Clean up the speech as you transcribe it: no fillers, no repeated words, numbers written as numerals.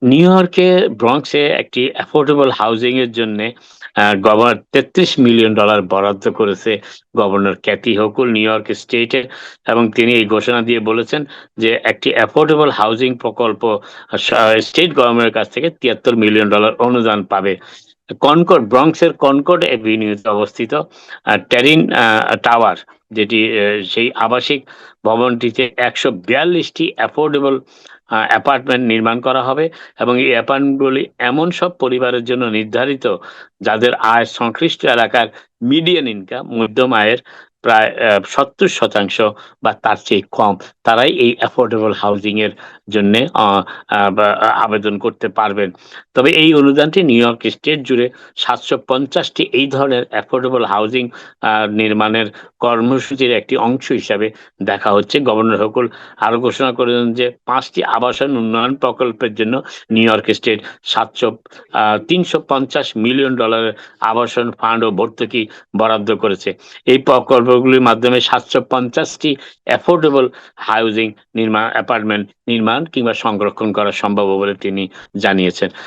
New ইয়র্কে ব্রঙ্কসে একটি affordable housing এর জন্যে গভর্নর $33 মিলিয়ন বরাদ্দ করেছে governor Kathy Hochul New York স্টেটের। এবং তিনি এই ঘোষণা দিয়ে বলেছেন যে একটি অ্যাফোর্ডেবল হাউজিং প্রকল্প স্টেট গভর্নমেন্টের কাছ থেকে $73 মিলিয়ন অনুদান পাবে। ব্রঙ্কসের কনকর্ড এভিনিউতে অবস্থিত টেরিন টাওয়ার, যেটি সেই আবাসিক ভবনটিতে ১৪২টি অ্যাফোর্ডেবল অ্যাপার্টমেন্ট নির্মাণ করা হবে। এবং এই অ্যাপার্টমেন্টগুলি এমন সব পরিবারের জন্য নির্ধারিত যাদের আয় সংশ্লিষ্ট এলাকার মিডিয়ান ইনকাম, মধ্যম আয়ের প্রায় ৭০% বা তার চেয়ে কম, তারাই এই অ্যাফোর্ডেবল হাউজিং এর জন্য আবেদন করতে পারবেন। তবে এই অনুদানটি নিউ ইয়র্ক স্টেট জুড়ে ৭৫০টি এই ধরনের অ্যাফোর্ডেবল হাউজিং নির্মাণের কর্মসূচির একটি অংশ হিসাবে দেখা হচ্ছে। গভর্নর হোকুল আরো ঘোষণা করেছেন যে ৫টি আবাসন উন্নয়ন প্রকল্পের জন্য নিউ ইয়র্ক স্টেট $৩৫০ মিলিয়ন আবাসন ফান্ড ও ভর্তুকি বরাদ্দ করেছে। এই প্রকল্পগুলির মাধ্যমে ৭৫০টি অ্যাফোর্ডেবল হাউজিং অ্যাপার্টমেন্ট নির্মাণ কিংবা সংরক্ষণ করা সম্ভব বলে তিনি জানিয়েছেন।